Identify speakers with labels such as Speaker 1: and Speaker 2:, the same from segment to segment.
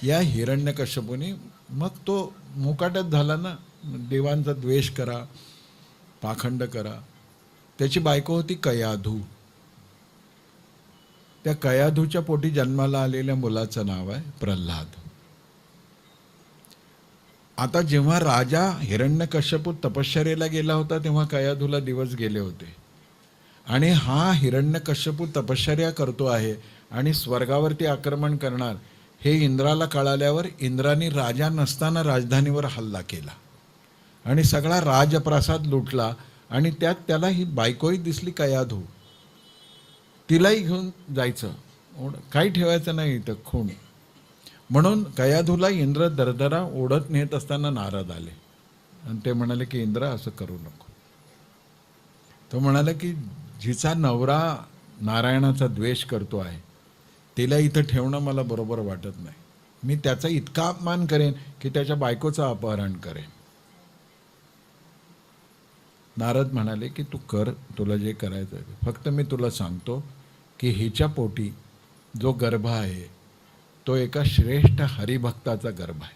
Speaker 1: या हिरण्यकश्यपूने मग तो मुकाटच झाला ना, देवांचा द्वेष करा, पाखंड करा. त्याची बायको होती कयाधू. त्या कयाधूच्या पोटी जन्माला आलेल्या मुलाचं नाव आहे प्रल्हाद. आता जेव्हा राजा हिरण्यकश्यपू तपश्चर्येला गेला होता तेव्हा कयाधूला दिवस गेले होते. आणि हा हिरण्यकश्यपू तपश्चर्या करतो आहे आणि स्वर्गावरती आक्रमण करणार हे इंद्राला कळाल्यावर इंद्राने राजा नसताना राजधानीवर हल्ला केला आणि सगळा राजप्रसाद लुटला. आणि त्यात त्याला ही बायकोही दिसली कयाधू. तिलाही घेऊन जायचं, काही ठेवायचं नाही इथं खूण. म्हणून कयाधूला इंद्र दरदरा ओढत नेत असताना नारद आले आणि ते म्हणाले की इंद्र असं करू नको. तो म्हणाला की जिचा नवरा नारायणाचा द्वेष करतो आहे तिला इथं ठेवणं मला बरोबर वाटत नाही. मी त्याचा इतका अपमान करेन की त्याच्या बायकोचं अपहरण करेन. नारद म्हणाले की तू कर, तुला जे करायचं आहे. फक्त मी तुला सांगतो की हिच्या पोटी जो गर्भ आहे तो एका श्रेष्ठ हरिभक्ताचा गर्भ आहे.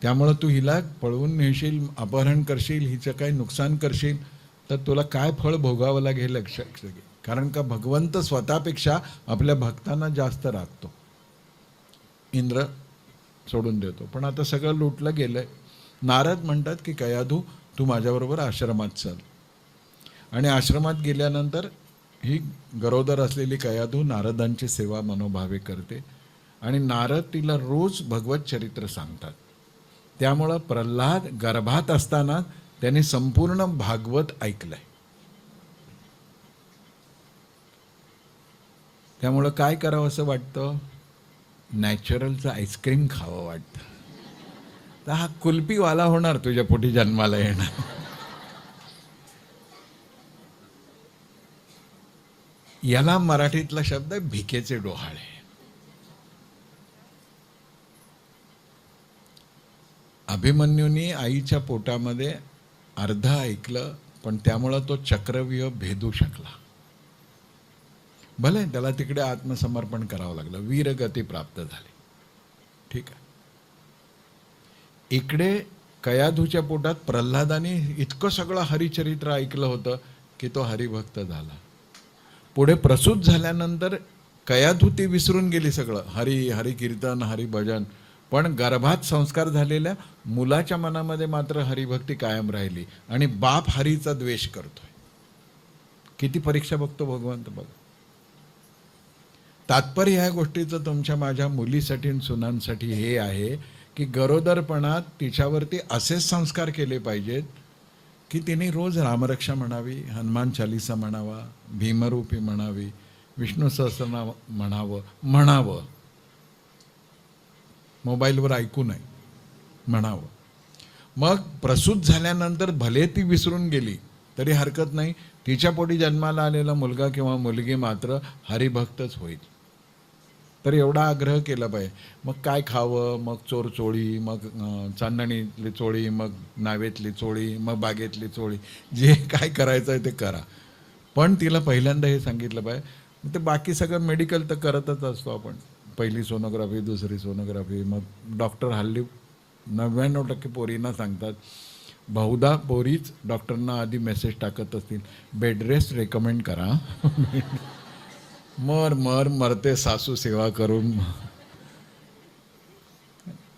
Speaker 1: त्यामुळं तू हिला पळवून नेशील, अपहरण करशील, हिचं काही नुकसान करशील तर तुला काय फळ भोगावं लागेल लक्षात घे. कारण का भगवंत स्वतःपेक्षा आपल्या भक्तांना जास्त राखतो. इंद्र सोडून देतो. पण आता सगळं लुटलं गेलं. नारद म्हणतात की कयाधू तू माझ्याबरोबर आश्रमात चल. आणि आश्रमात गेल्यानंतर ही गरोदर असलेली कयाधू नारदांची सेवा मनोभावे करते आणि नारद तिला रोज भगवत चरित्र सांगतात. त्यामुळं प्रल्हाद गर्भात असताना त्याने संपूर्ण भागवत ऐकलंय. त्यामुळं काय करावं असं वाटतं, नॅचरलचं आईस्क्रीम खावं वाटतं. तर हा कुल्फीवाला होणार, तुझ्या पोटी जन्माला येणार. याला मराठीतला शब्द आहे भिकेचे डोहाळे. अभिमन्यूनी आईच्या पोटामध्ये अर्ध ऐकलं पण त्यामुळं तो चक्रव्यूह भेदू शकला. भले त्याला तिकडे आत्मसमर्पण करावं लागलं, वीरगती प्राप्त झाली, ठीक आहे. इकडे कयाधूच्या पोटात प्रल्हादाने इतकं सगळं हरिचरित्र ऐकलं होतं की तो हरिभक्त झाला. पुढे प्रसूत झाल्यानंतर कयाधू ती विसरून गेली सगळं, हरि कीर्तन, हरिभजन. पण गर्भात संस्कार झालेल्या मुलाच्या मनामध्ये मात्र हरिभक्ती कायम राहिली आणि बाप हरीचा द्वेष करतोय. किती परीक्षा बघतो भगवंत बघा. तात्पर्य ह्या गोष्टीचं तुमच्या माझ्या मुलीसाठी आणि सुनांसाठी हे आहे की गरोदरपणात तिच्यावरती असेच संस्कार केले पाहिजेत की तिने रोज रामरक्षा म्हणावी, हनुमान चालीसा म्हणावा, भीमरूपी म्हणावी, विष्णू सहस्रनाम म्हणावं. मोबाईलवर ऐकू नये, म्हणावं. मग प्रसूत झाल्यानंतर भले ती विसरून गेली तरी हरकत नाही, तिच्या पोटी जन्माला आलेला मुलगा किंवा मुलगी मात्र हरिभक्तच होईल. तर एवढा आग्रह केला पाहिजे. मग काय खावं, मग चोरचोळी, मग चांदणीतली चोळी, मग नावेतली चोळी, मग बागेतली चोळी, जे काय करायचं आहे ते करा. पण तिला पहिल्यांदा हे सांगितलं पाहिजे. ते बाकी सगळं मेडिकल तर करतच असतो आपण, पहिली सोनोग्राफी, दुसरी सोनोग्राफी. मग डॉक्टर हल्ली 99% पोरींना सांगतात, बहुधा पोरीच डॉक्टरना आधी मेसेज टाकत असतील, बेड रेस्ट रेकमेंड करा. मरते सासू सेवा करून.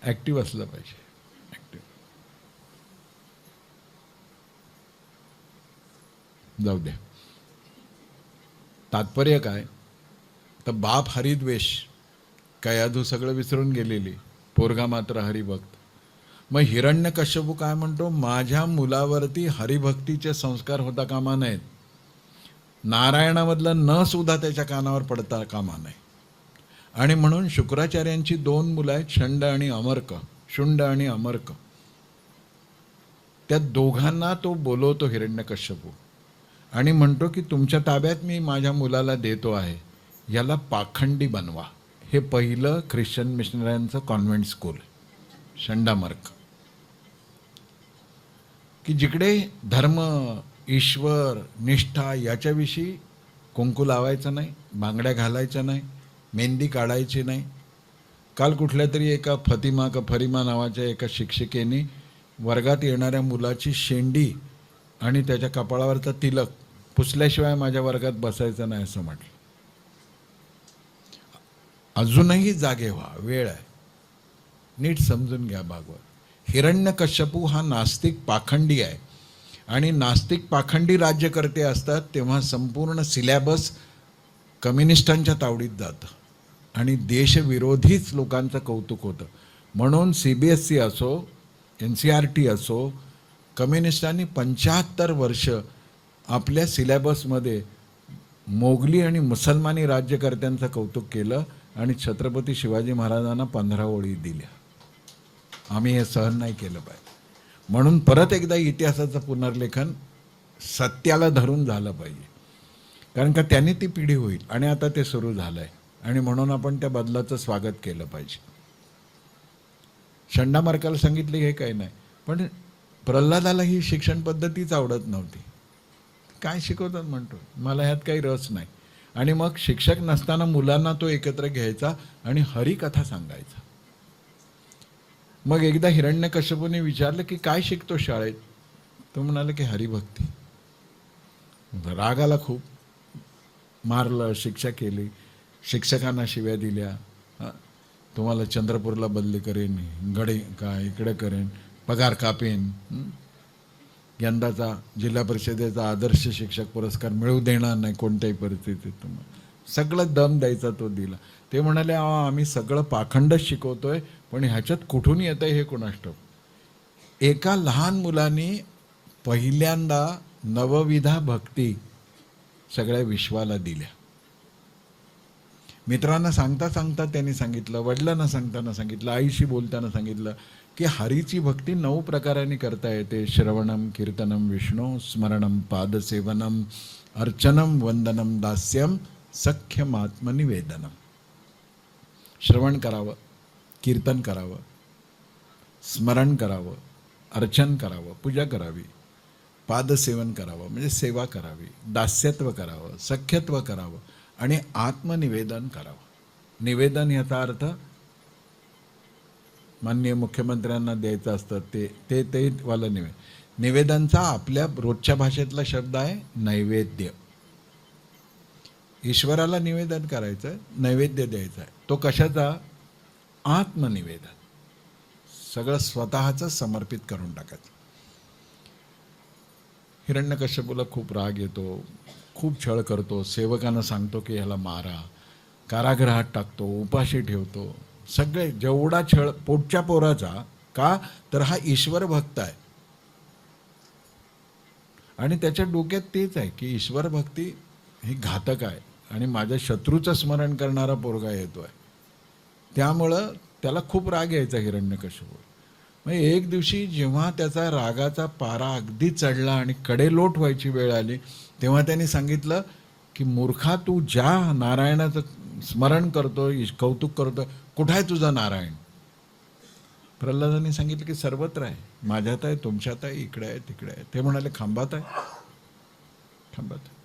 Speaker 1: ॲक्टिव्ह असलं पाहिजे, ॲक्टिव्ह. जाऊ द्या. तात्पर्य काय तर बाप हरिद्वेष, कयाधू सगळं विसरून गेलेली, पोरगा मात्र हरिभक्त. मग हिरण्यकश्यपू काय म्हणतो, माझ्या मुलावरती हरिभक्तीचे संस्कार होता कामा नयेत. नारायणामधलं न सुद्धा त्याच्या कानावर पडता कामा नये. आणि म्हणून शुक्राचार्यांची 2 मुलं आहेत, शुंड आणि अमर्क. त्या दोघांना तो बोलवतो हिरण्यकश्यपू आणि म्हणतो की तुमच्या ताब्यात मी माझ्या मुलाला देतो आहे, याला पाखंडी बनवा. हे पहिलं ख्रिश्चन मिशनऱ्यांचं कॉन्व्हेंट स्कूल, शंडामर्क, की जिकडे धर्म, ईश्वर, निष्ठा याच्याविषयी कुंकू लावायचं नाही, बांगड्या घालायच्या नाही, मेहंदी काढायची नाही, काल कुठल्या तरी एका फतिमा का फरिमा नावाच्या एका शिक्षिकेने वर्गात येणाऱ्या मुलाची शेंडी आणि त्याच्या कपाळावरचा तिलक पुसल्याशिवाय माझ्या वर्गात बसायचं नाही असं म्हटलं. अजूनही जागे व्हा, वेळ आहे, नीट समजून घ्या भागवत. हिरण्यकश्यपू हा नास्तिक पाखंडी आहे आणि नास्तिक पाखंडी राज्यकर्ते असतात तेव्हा संपूर्ण सिलॅबस कम्युनिस्टांच्या तावडीत जातं आणि देशविरोधीच लोकांचं कौतुक होतं. म्हणून CBSE असो, NCERT असो, कम्युनिस्टांनी 75 वर्ष आपल्या सिलॅबसमध्ये मोगली आणि मुसलमानी राज्यकर्त्यांचं कौतुक केलं आणि छत्रपती शिवाजी महाराजांना 15 ओळी दिल्या. आम्ही हे सहन नाही केलं पाहिजे. म्हणून परत एकदा इतिहासाचं पुनर्लेखन सत्याला धरून झालं पाहिजे, कारण का त्यांनी ती पिढी होईल आणि आता ते सुरू झालं आहे आणि म्हणून आपण त्या बदलाचं स्वागत केलं पाहिजे. शंडा मार्काला सांगितले हे काही नाही, पण प्रल्हादाला ही शिक्षण पद्धतीच आवडत नव्हती. काय शिकवतात म्हणतो, मला ह्यात काही रस नाही. आणि मग शिक्षक नसताना मुलांना तो एकत्र घ्यायचा आणि हरिकथा सांगायचा. मग एकदा हिरण्यकश्यपूने विचारलं की काय शिकतो शाळेत, तो म्हणाला की हरिभक्ती. राग आला खूप, मारलं, शिक्षा केली, शिक्षकांना शिव्या दिल्या, तुम्हाला चंद्रपूरला बदली करेन, गडे का इकडे करेन, पगार कापेन, यंदाचा जिल्हा परिषदेचा आदर्श शिक्षक पुरस्कार मिळू देणार नाही कोणत्याही परिस्थितीत तुम्हाला. सगळं दम द्यायचा तो दिला. ते म्हणाले आम्ही सगळं पाखंडच शिकवतोय, पण ह्याच्यात कुठून येतं हे कोणास ठाऊक. एका लहान मुलाने पहिल्यांदा नवविधा भक्ती सगळ्या विश्वाला दिल्या. मित्रांना सांगता सांगता त्यांनी सांगितलं, वडिलांना सांगताना सांगितलं, आईशी बोलताना सांगितलं की हरीची भक्ती 9 प्रकारांनी करता येते. श्रवणम, कीर्तनम, विष्णू स्मरणम, पादसेवनम, अर्चनम, वंदनम, दास्यम, सख्यम, आत्मनिवेदनम. श्रवण करावं, कीर्तन करावं, स्मरण करावं, अर्चन करावं, पूजा करावी, पादसेवन करावं म्हणजे सेवा करावी, दास्यत्व करावं, सख्यत्व करावं आणि आत्मनिवेदन करावं. निवेदन याचा अर्थ माननीय मुख्यमंत्र्यांना द्यायचं असतं ते वालं निवेदनचा आपल्या रोजच्या भाषेतला शब्द आहे नैवेद्य. ईश्वराला निवेदन करायचं, नैवेद्य द्यायचं आहे. तो कशाचा? आत्मनिवेदन. सगळं स्वतःचं समर्पित करून टाकायचं. हिरण्यकश्यपूला खूप राग येतो, खूप छळ करतो, सेवकांना सांगतो की ह्याला मारा, कारागृहात टाकतो, उपाशी ठेवतो. सगळे जेवढा छळ पोटच्या पोराचा, का तर हा ईश्वर भक्त आहे आणि त्याच्या डोक्यात तेच आहे की ईश्वर भक्ती ही घातक आहे आणि माझ्या शत्रूचं स्मरण करणारा पोरगा येतो आहे. त्यामुळं त्याला खूप राग यायचा हिरण्यकश्यपू. मग एक दिवशी जेव्हा त्याचा रागाचा पारा अगदी चढला आणि कडेलोट व्हायची वेळ आली, तेव्हा त्यांनी सांगितलं की मूर्खा, तू ज्या नारायणाचं स्मरण करतो, कौतुक करतो, कुठं आहे तुझा नारायण? प्रल्हादांनी सांगितलं की सर्वत्र आहे, माझ्यात आहे, तुमच्यात आहे, इकडे आहे, तिकडे आहे. ते म्हणाले खांबात आहे. खांबात आहे,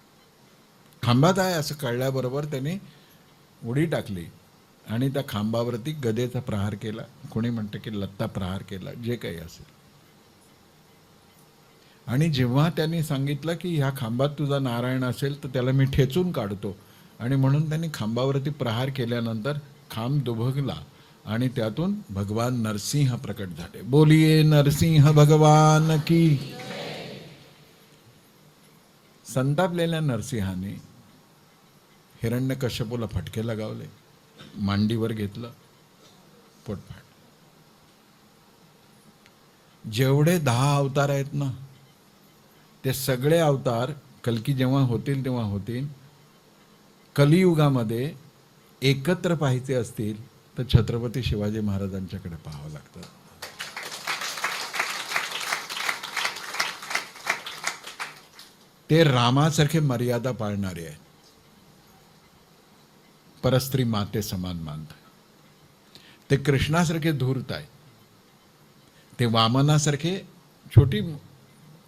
Speaker 1: खांबात आहे असं कळल्याबरोबर त्यांनी उडी टाकली आणि त्या खांबावरती गदेचा प्रहार केला. कोणी म्हणतं की लत्ता प्रहार केला, जे काही असेल. आणि जेव्हा त्यांनी सांगितलं की ह्या खांबात तुझा नारायण असेल तर त्याला मी ठेचून काढतो, आणि म्हणून त्यांनी खांबावरती प्रहार केल्यानंतर खांब दुभगला आणि त्यातून भगवान नरसिंह प्रकट झाले. बोलिये नरसिंह भगवान की. संतापलेल्या नरसिंहाने हिरण्यकश्यपूला फटके लगावले, मांडीवर घेतलं, पोटफाट. जेवढे 10 अवतार आहेत ना, ते सगळे अवतार कल्की जेव्हा होतील तेव्हा होतील. कलियुगामध्ये एकत्र पाहायचे असतील तर छत्रपती शिवाजी महाराजांच्याकडे पाहावं लागतं. ते रामासारखे मर्यादा पाळणारे आहेत, परस्त्री माते समान मानतात. ते कृष्णासारखे धूर्त आहेत, ते वामनासारखे छोटी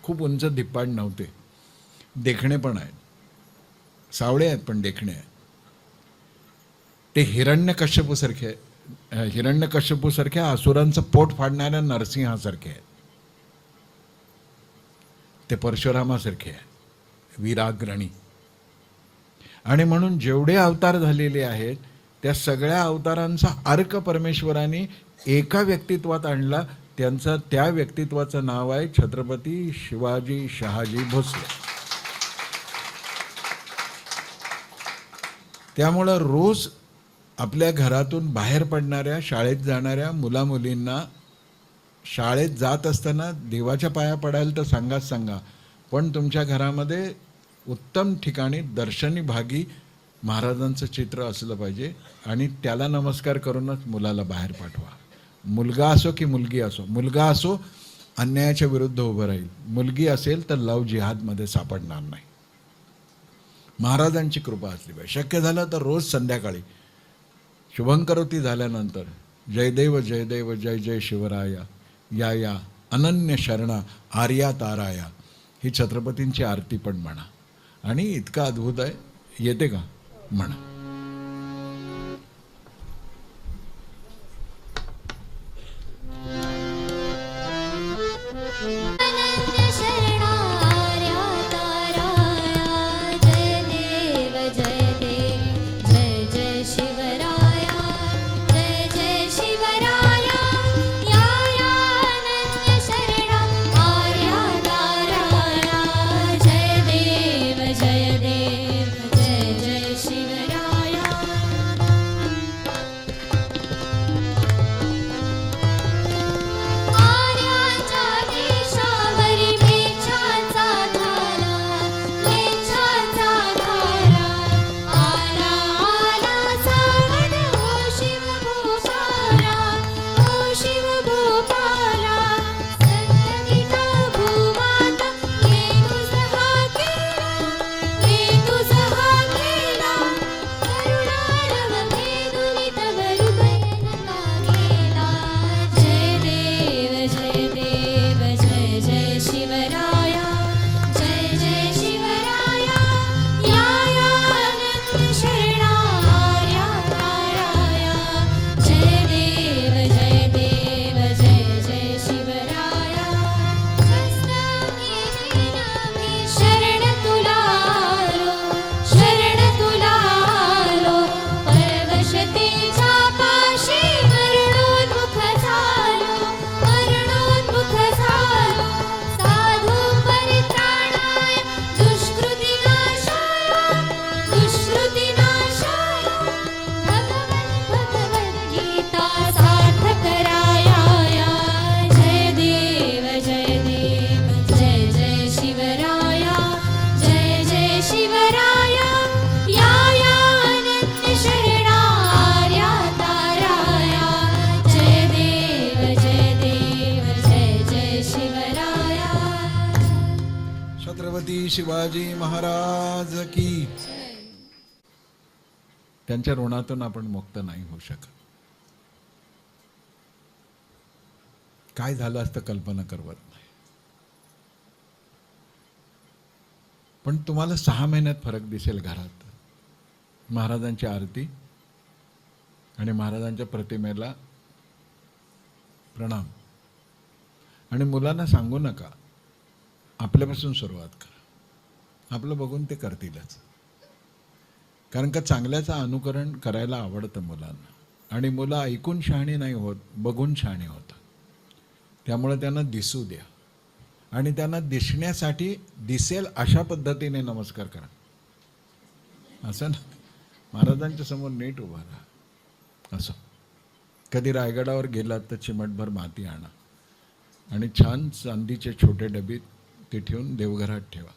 Speaker 1: खूप उंच धिप्पाड नव्हते, देखणे पण आहेत, सावळे आहेत पण देखणे आहेत. ते हिरण्यकश्यपूसारखे हिरण्यकश्यपूसारख्या असुरांचं पोट फाडणाऱ्या नरसिंहासारखे आहेत, ते परशुरामासारखे आहे, वीराग्रणी. आणि म्हणून जेवढे अवतार झालेले आहेत त्या सगळ्या अवतारांचा अर्क परमेश्वराने एका व्यक्तित्वात आणला. त्या व्यक्तित्वाचं नाव आहे छत्रपती शिवाजी शहाजी भोसले. त्यामुळं रोज आपल्या घरातून बाहेर पडणाऱ्या, शाळेत जाणाऱ्या मुलामुलींना शाळेत जात असताना देवाच्या पाया पडायला तर सांगा, पण तुमच्या घरामध्ये उत्तम ठिकाणी दर्शनी भागी महाराजांचं चित्र असलं पाहिजे आणि त्याला नमस्कार करूनच मुलाला बाहेर पाठवा. मुलगा असो की मुलगी असो. मुलगा असो अन्यायाच्या विरुद्ध उभं राहील, मुलगी असेल तर लव जिहादमध्ये सापडणार नाही. महाराजांची कृपा असली पाहिजे. शक्य झालं तर रोज संध्याकाळी शुभंकरोती झाल्यानंतर जयदेव जयदेव जय जय शिवराया या या अनन्य शरणा आर्या ताराया ही छत्रपतींची आरती पण म्हणा. आणि इतका अद्भुत आहे, येते का म्हणा. शिवाजी महाराज की. त्यांच्या ऋणातून आपण मुक्त नाही होऊ शकत. काय झालं असतं कल्पना करवत नाही. पण तुम्हाला 6 महिन्यात फरक दिसेल घरात. महाराजांची आरती आणि महाराजांच्या प्रतिमेला प्रणाम. आणि मुलांना सांगू नका, आपल्यापासून सुरुवात करा. आपलं बघून ते करतीलच. कारण का चांगल्याचं अनुकरण करायला आवडतं मुलांना. आणि मुलं ऐकून शहाणी नाही होत, बघून शहाणी होतात. त्यामुळे त्यांना दिसू द्या आणि त्यांना दिसण्यासाठी दिसेल अशा पद्धतीने नमस्कार करा. असं ना, महाराजांच्या समोर नीट उभा राहा. असं कधी रायगडावर गेलात तर चिमटभर माती आणा आणि छान चांदीचे छोटे डबीत ते ठेवून देवघरात ठेवा.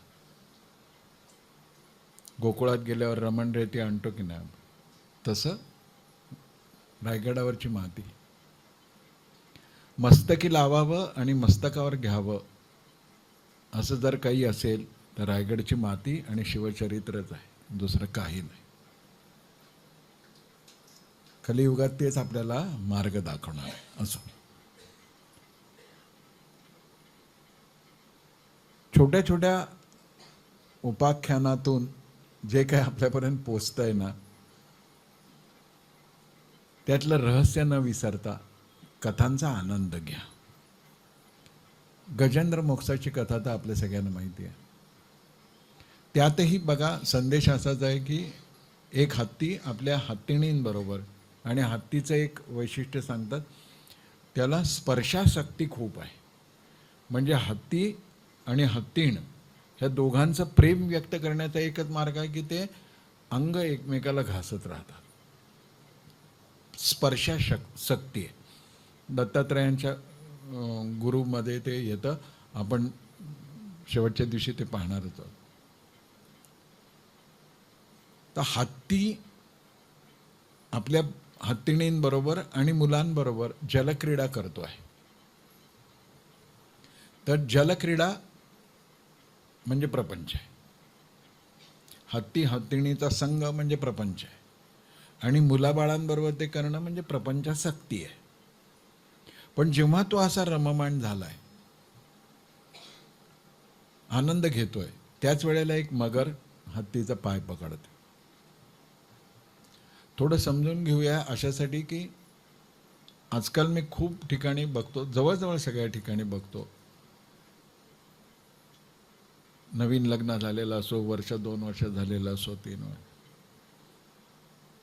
Speaker 1: गोकुळात गेल्यावर रमण रेती आणतो की नाही, तसं रायगडावरची माती मस्तकी लावावं आणि मस्तकावर घ्यावं. असं जर काही असेल तर रायगडची माती आणि शिवचरित्रच आहे, दुसरं काही नाही. कलियुगात तेच आपल्याला मार्ग दाखवणार आहे. असं छोट्या छोट्या उपाख्यानातून जे काही आपल्यापर्यंत पोचतंय ना, त्यातलं रहस्य न विसरता कथांचा आनंद घ्या. गजेंद्र मोक्षाची कथा तर आपल्या सगळ्यांना माहिती आहे. त्यातही बघा संदेश असाच आहे की एक हत्ती आपल्या हत्तीणींबरोबर, आणि हत्तीचं एक वैशिष्ट्य सांगतात, त्याला स्पर्शाशक्ती खूप आहे. म्हणजे हत्ती आणि हत्तीण ह्या दोघांचं प्रेम व्यक्त करण्याचा एकच मार्ग आहे की ते अंग एकमेकाला घासत राहतात. स्पर्शाशक्ती आहे. दत्तात्रयांच्या गुरुमध्ये ते येतं. आपण शेवटच्या दिवशी ते पाहणारच आहोत. तर हत्ती आपल्या हत्तीणींबरोबर आणि मुलांबरोबर जलक्रीडा करतो आहे. तर जलक्रीडा म्हणजे प्रपंच आहे. हत्ती हत्तीणीचा संघ म्हणजे प्रपंच आहे, आणि मुलाबाळांबरोबर ते करणं म्हणजे प्रपंचासक्ती आहे. पण जेव्हा तो असा रममाण झालाय, आनंद घेतोय, त्याच वेळेला एक मगर हत्तीचा पाय पकडते. थोडं समजून घेऊया अशासाठी की आजकाल मी खूप ठिकाणी बघतो, जवळजवळ सगळ्या ठिकाणी बघतो, नवीन लग्न झालेलं असो, वर्ष 2 वर्ष झालेलं असो, 3 वर्ष,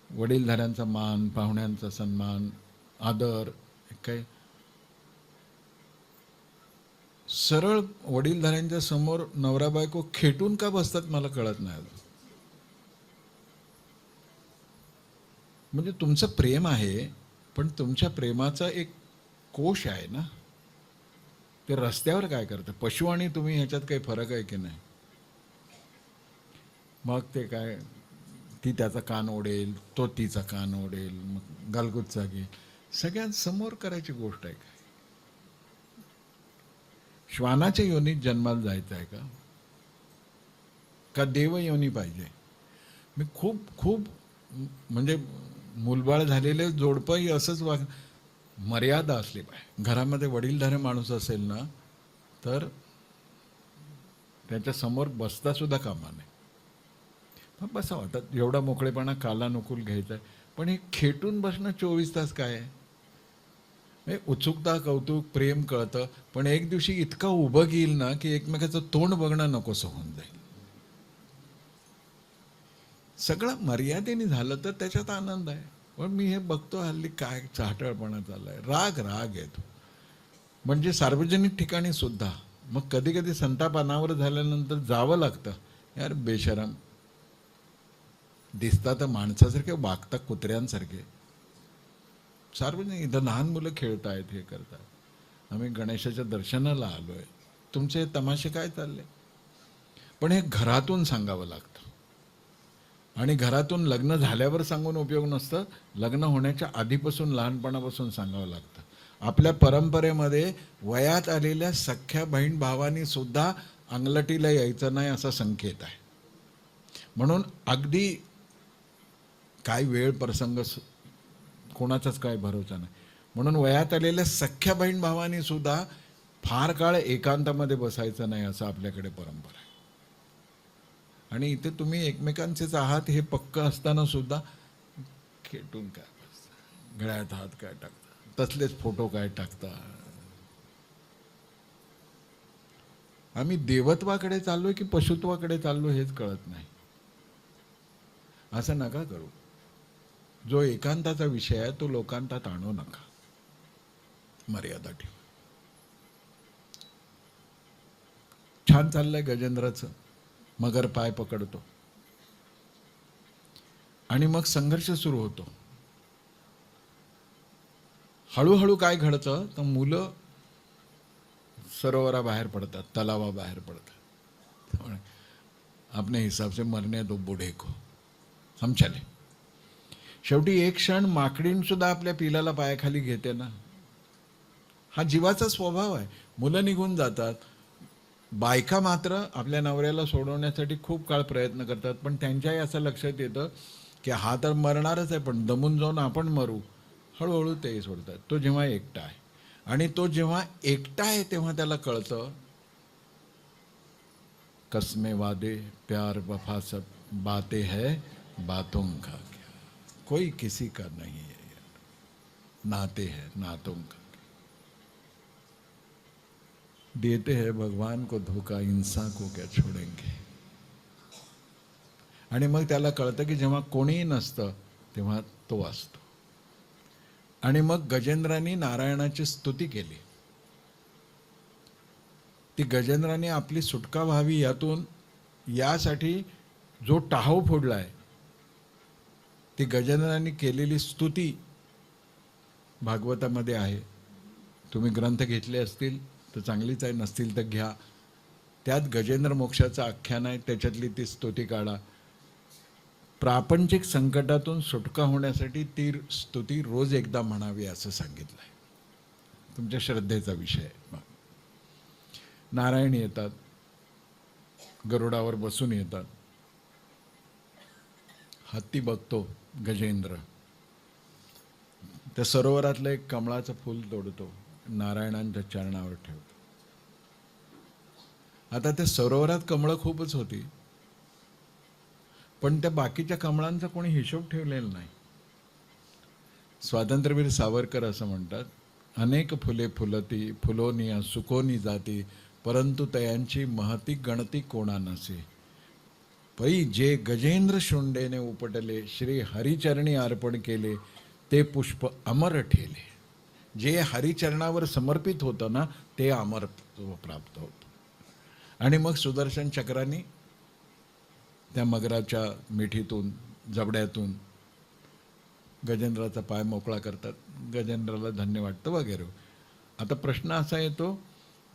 Speaker 1: वडीलधाऱ्यांचा मान, पाहुण्यांचा सन्मान, आदर, काय सरळ वडीलधाऱ्यांच्या समोर नवरा बायको खेटून का बसतात मला कळत नाही. म्हणजे तुमचं प्रेम आहे, पण तुमच्या प्रेमाचा एक कोश आहे ना, ते रस्त्यावर काय करतं. पशु आणि तुम्ही ह्याच्यात काही फरक आहे की नाही. मग ते काय, ती त्याचा कान ओढेल, तो तिचा कान ओढेल, मग गालगुच्चा घेईल, सगळ्यात समोर करायची गोष्ट आहे काय. श्वानाच्या योनीत जन्माला जायचं आहे का, का देव योनी पाहिजे. मी खूप खूप म्हणजे मुलबाळ झालेले जोडपंही असंच मर्यादा असली पाहिजे. घरामध्ये वडीलधारे माणूस असेल ना, तर त्याच्यासमोर बसता सुद्धा कामा नाही. मग बसा वाटत एवढा मोकळेपणा कालानुकूल घ्यायचा आहे. पण हे खेटून बसणं 24 तास काय आहे. उत्सुकता, कौतुक, प्रेम कळतं, पण एक दिवशी इतका उभं येईल ना की एकमेकाचं तोंड बघणं नकोसं होऊन जाईल. सगळं मर्यादेने झालं तर त्याच्यात आनंद आहे. पण मी हे बघतो हल्ली काय चाहटळपणा चाललाय, राग राग येतो. म्हणजे सार्वजनिक ठिकाणी सुद्धा मग कधी कधी संताप अनावर झाल्यानंतर जावं लागतं. यार बेशरम दिसता तर माणसासारखे, वागता कुत्र्यांसारखे. सार्वजनिक इथं लहान मुलं खेळत आहेत, हे करतात. आम्ही गणेशाच्या दर्शनाला आलोय, तुमचे तमाशे काय चालले. पण हे घरातून सांगावं लागतं. आणि घरातून लग्न झाल्यावर सांगून उपयोग नसतं, लग्न होण्याच्या आधीपासून, लहानपणापासून सांगावं लागतं. आपल्या परंपरेमध्ये वयात आलेल्या सख्ख्या बहीण भावांनी सुद्धा अंगलटीला यायचं नाही असा संकेत आहे. म्हणून अगदी काय वेळ प्रसंग कोणाचाच काय भरोसा नाही. म्हणून वयात आलेल्या सख्ख्या बहीण भावांनी सुद्धा फार काळ एकांतामध्ये बसायचं नाही असं आपल्याकडे परंपरा आहे. आणि इथे तुम्ही एकमेकांचेच आहात हे पक्क असताना सुद्धा खेटून काय बसता, गळ्यात हात काय टाकता, तसलेच फोटो काय टाकता. आम्ही देवत्वाकडे चाललोय की पशुत्वाकडे चाललो हेच कळत नाही. असं नका करू. जो एकांताचा विषय आहे तो लोकांतात आणू नका, मर्यादा ठेवा. छान चाललंय गजेंद्राचं. मगर पाय पकडतो आणि मग संघर्ष सुरू होतो. हळूहळू काय घडतं तर मुलं सरोवराबाहेर पडतात, तलावाबाहेर पडतात. अपने हिसाब से मरने दो बूढ़े को, हम चले. शेवटी एक क्षण माकडीन सुद्धा आपल्या पिलाला पायाखाली घेते ना. हा जीवाचा स्वभाव आहे. मुलं निघून जातात. बायका मात्र आपल्या नवऱ्याला सोडवण्यासाठी खूप काळ प्रयत्न करतात, पण त्यांच्याही असं लक्षात येतं की हा तर मरणारच आहे, पण दमून जाऊन आपण मरू. हळूहळू तेही सोडतात. तो जेव्हा एकटा आहे, आणि तो जेव्हा एकटा आहे तेव्हा त्याला कळतं कसमे वादे प्यार वफा सब बातें है, बातों का क्या कोई किसी का नहीं है. नाते हैं, नातों का देते हैं भगवान को धोखा, इंसान को क्या छोडेंगे. आणि मग त्याला कळतं की जेव्हा कोणीही नसतं तेव्हा तो असतो. आणि मग गजेंद्रांनी नारायणाची स्तुती केली. ती गजेंद्राने आपली सुटका व्हावी यातून, यासाठी जो टाहो फोडलाय, ती गजेंद्रांनी केलेली स्तुती भागवतामध्ये आहे. तुम्ही ग्रंथ घेतले असतील तर चांगलीच आहे, नसतील तर घ्या. त्यात गजेंद्र मोक्षाचं आख्यान आहे, त्याच्यातली ती स्तुती काढा. प्रापंचिक संकटातून सुटका होण्यासाठी ती स्तुती रोज एकदा म्हणावी असं सांगितलं आहे. तुमच्या श्रद्धेचा विषय आहे. नारायण येतात, गरुडावर बसून येतात. हत्ती बघतो गजेंद्र, त्या सरोवरातलं एक कमळाचं फूल तोडतो, नारायणांच्या चरणावर ठेवतो. आता त्या सरोवरात कमळं खूपच होती, पण त्या बाकीच्या कमळांचा कोणी हिशोब ठेवलेला नाही. स्वातंत्र्यवीर सावरकर असं म्हणतात, अनेक फुले फुलती फुलोनी सुकोनी जाती, परंतु तयांची महती गणती कोणा नसे. पै जे गजेंद्र शुंडेने उपटले, श्री हरिचरणी अर्पण केले, ते पुष्प अमर ठेले. जे हरिचरणावर समर्पित होतं ना, ते अमर प्राप्त होतं. आणि मग सुदर्शन चक्राने त्या मगराच्या मिठीतून, जबड्यातून गजेंद्राचा पाय मोकळा करतात. गजेंद्राला धन्य वाटतं वगैरे. आता प्रश्न असा येतो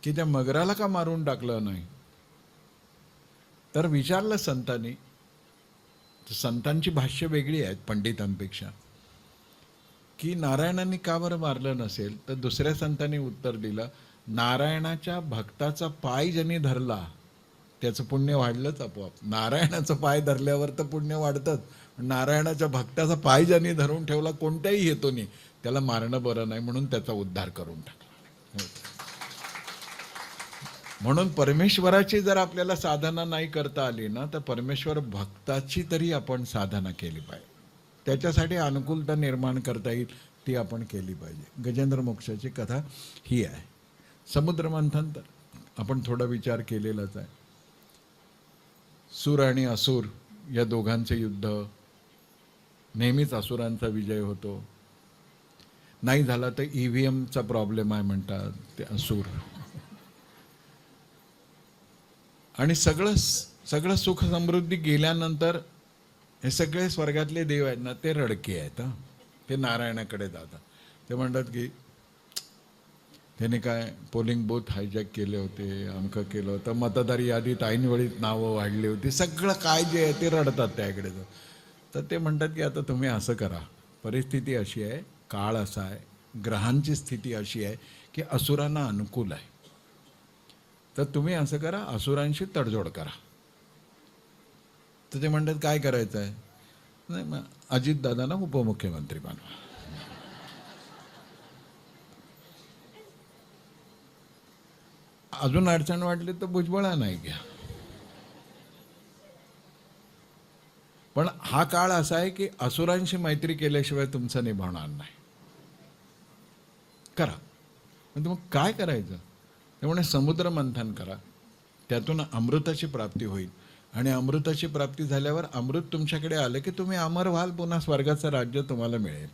Speaker 1: की त्या मगराला का मारून टाकलं नाही? तर विचारलं संतांनी, तर संतांची भाष्य वेगळी आहेत पंडितांपेक्षा, की नारायणांनी का बरं मारलं नसेल. तर दुसऱ्या संतांनी उत्तर दिलं, नारायणाच्या भक्ताचा पाय ज्यांनी धरला त्याचं पुण्य वाढलंच आपोआप. नारायणाचं पाय धरल्यावर तर पुण्य वाढतंच, नारायणाच्या भक्ताचा पाय ज्यांनी धरून ठेवला कोणत्याही हेतूने, त्याला मारणं बरं नाही, म्हणून त्याचा उद्धार करून टाकला. म्हणून परमेश्वराची जर आपल्याला साधना नाही करता आली ना, तर परमेश्वर भक्ताची तरी आपण साधना केली पाहिजे. त्याच्यासाठी अनुकूलता निर्माण करता येईल ती आपण केली पाहिजे. गजेंद्र मोक्षाची कथा ही आहे. समुद्र मंथन तर आपण थोडा विचार केलेलाच आहे. सूर आणि असुर या दोघांचे युद्ध, नेहमीच असुरांचा विजय होतो. नाही झाला तर EVMचा प्रॉब्लेम आहे म्हणतात ते असुर. आणि सगळं सुख समृद्धी गेल्यानंतर हे सगळे स्वर्गातले देव आहेत ना, ते रडके आहेत. ते नारायणाकडे जातात. ते म्हणतात की त्याने काय पोलिंग बूथ हायजॅक केले होते, अमकं केलं होतं, मतदार यादीत ऐनवेळीत नावं वाढली होती, सगळं काय जे आहे ते रडतात त्याकडे. तर ते म्हणतात की आता तुम्ही असं करा, परिस्थिती अशी आहे, काळ असा आहे, ग्रहांची स्थिती अशी आहे की असुरांना अनुकूल आहे. तर तुम्ही असं करा, असुरांशी तडजोड करा. तर ते म्हणतात काय करायचं आहे? नाही, मग अजितदादांना उपमुख्यमंत्री बनवा. अजून अडचण वाटली तर भुजबळा नाही घ्या. पण हा काळ असा आहे की असुरांशी मैत्री केल्याशिवाय तुमचं निभावणार नाही. करा. म्हणजे मग काय करायचं? त्यामुळे समुद्र मंथन करा, त्यातून अमृताची प्राप्ती होईल. आणि अमृताची प्राप्ती झाल्यावर अमृत तुमच्याकडे आलं की तुम्ही अमर व्हाल, पुन्हा स्वर्गाचं राज्य तुम्हाला मिळेल.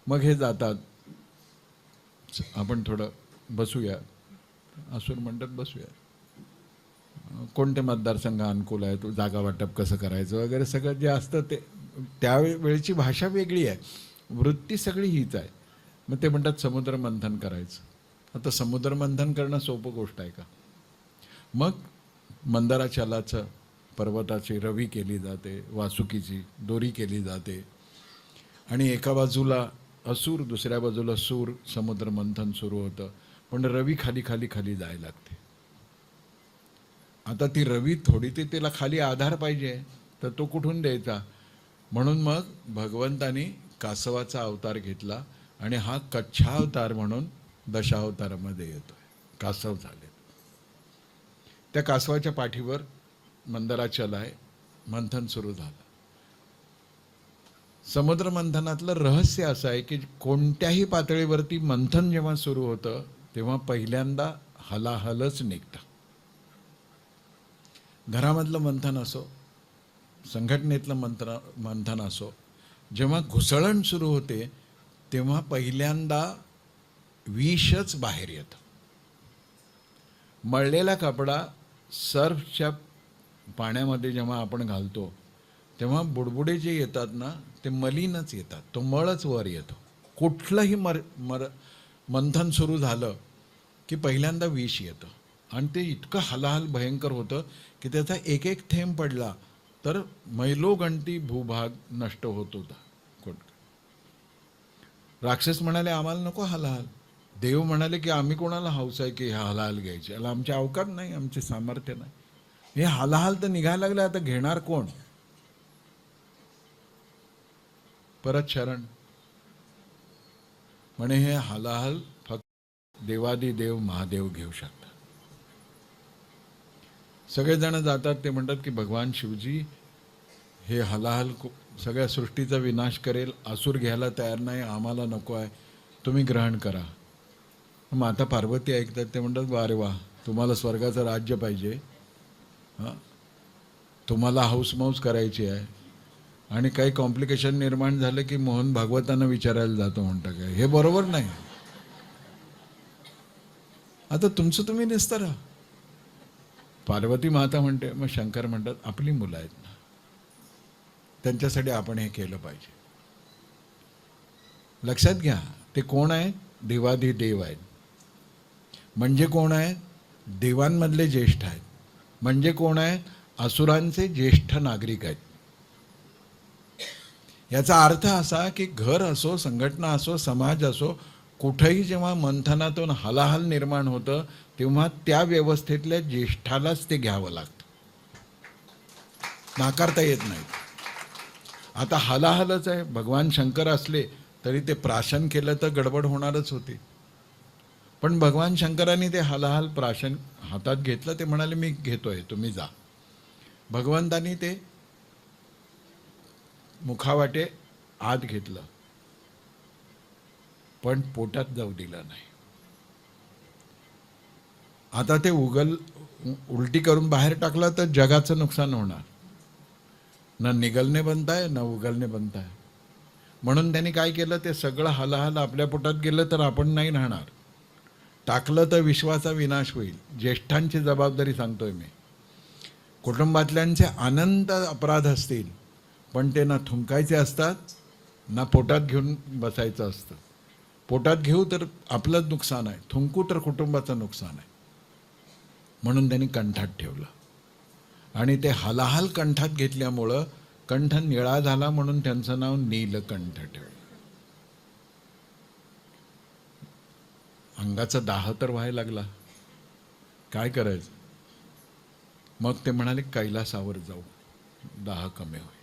Speaker 1: मग हे जातात. आपण थोडं बसूया. असुर म्हणतात बसूया, कोणते मतदारसंघ अनुकूल आहे, तो जागा वाटप कसं करायचं वगैरे सगळं जे असतं ते त्यावेळची भाषा वेगळी आहे, वृत्ती सगळी हीच आहे. मग ते म्हणतात समुद्र मंथन करायचं. आता समुद्र मंथन करणं सोपं गोष्ट आहे का? मग मंदाराचलाचं, पर्वताची रवी केली जाते, वासुकीची दोरी केली जाते, आणि एका बाजूला असुर, दुसऱ्या बाजूला सूर. समुद्र मंथन सुरू होतं, पण रवी खाली खाली खाली जायला लागते. आता ती रवी थोडी ती तिला खाली आधार पाहिजे, तर तो कुठून द्यायचा? म्हणून मग भगवंतानी कासवाचा अवतार घेतला, आणि हा कच्छावतार म्हणून दशावतारामध्ये येतोय. कासव झाले. त्या कासवाच्या पाठीवर मंदाराचल आहे. मंथन सुरू झालं. समुद्र मंथनातलं रहस्य असं आहे की कोणत्याही पातळीवरती मंथन जेव्हा सुरू होतं तेव्हा पहिल्यांदा हलाहलच निघतं. घरामधलं मंथन असो, संघटनेतलं मंथन असो, जेव्हा घुसळण सुरू होते तेव्हा पहिल्यांदा विषच बाहेर येतं. मळलेला कपडा सर्फच्या पाण्यामध्ये जेव्हा आपण घालतो तेव्हा बुडबुडे जे येतात ना ते मलिनच येतात, तो मळच वर येतो. कुठलंही मंथन सुरू झालं की पहिल्यांदा विष येतं आणि ते इतकं हलाहल भयंकर होतं की त्याचा एक एक थेंब पडला तर मैलोगंटी भूभाग नष्ट होत होता. राक्षस म्हणाले आम्हाला नको हलाहल. देव म्हणाले की आम्ही कोणाला हौस आहे की ह्या हलाहल घ्यायची, याला आमची अवकात नाही, आमचे सामर्थ्य नाही. हे हलाहल तर निघायला लागले, आता घेणार कोण? परत शरण म्हणे हे हलाहल फक्त देवादिदेव महादेव घेऊ शकतात. सगळेजण जातात, ते म्हणतात की भगवान शिवजी हे हलाहल सगळ्या सृष्टीचा विनाश करेल, असुर घ्यायला तयार नाही, आम्हाला नको आहे, तुम्ही ग्रहण करा. माता पार्वती ऐकतात, ते म्हणतात वारे वा, तुम्हाला स्वर्गाचं राज्य पाहिजे, हां, तुम्हाला हौसमौस करायची आहे आणि काही कॉम्प्लिकेशन निर्माण झालं की मोहन भागवतांना विचारायला जातो म्हणतं काय, हे बरोबर नाही. आता तुमचं तुम्ही निस्तारा. पार्वती माता म्हणते, मग शंकर म्हणतात आपली मुलं आहेत ना, त्यांच्यासाठी आपण हे केलं पाहिजे. लक्षात घ्या, ते कोण आहेत? देवाधिदेव आहेत. म्हणजे कोण आहेत? देवांमधले ज्येष्ठ आहेत. म्हणजे कोण आहेत? असुरांचे ज्येष्ठ नागरिक आहेत. याचा अर्थ असा की घर असो, संघटना असो, समाज असो, कुठेही जेव्हा मंथनातून हलाहल निर्माण होतं तेव्हा त्या व्यवस्थेतल्या ज्येष्ठालाच ते घ्यावं लागतं, नाकारता येत नाही. आता हलाहलच आहे. भगवान शंकर असले तरी ते प्राशन केलं तर गडबड होणारच होती. पण भगवान शंकरांनी ते हलाहल प्राशन हातात घेतलं, ते म्हणाले मी घेतोय, तुम्ही जा. भगवंतांनी ते मुखावाटे आत घेतलं पण पोटात जाऊ दिलं नाही. आता ते उलटी करून बाहेर टाकलं तर जगाचं नुकसान होणार. ना निगलने बनताय ना उगलने बनताय. म्हणून त्यांनी काय केलं, ते सगळं हलाहल आपल्या पोटात गेलं तर आपण नाही राहणार. टाकलं तर विश्वाचा विनाश होईल. ज्येष्ठांची जबाबदारी सांगतोय मी. कुटुंबातल्यांचे अनंत अपराध असतील पण ते ना थुंकायचे असतात ना पोटात घेऊन बसायचं असतं. पोटात घेऊ तर आपलंच नुकसान आहे, थुंकू तर कुटुंबाचं नुकसान आहे. म्हणून त्यांनी कंठात ठेवलं आणि ते हलाहल कंठात घेतल्यामुळं कंठ निळा झाला म्हणून त्यांचं नाव नीलकंठ ठेवलं. अंगाचा दाह तर व्हायला लागला, काय करायचं? मग ते म्हणाले कैलासावर जाऊ, दाह कमी होईल.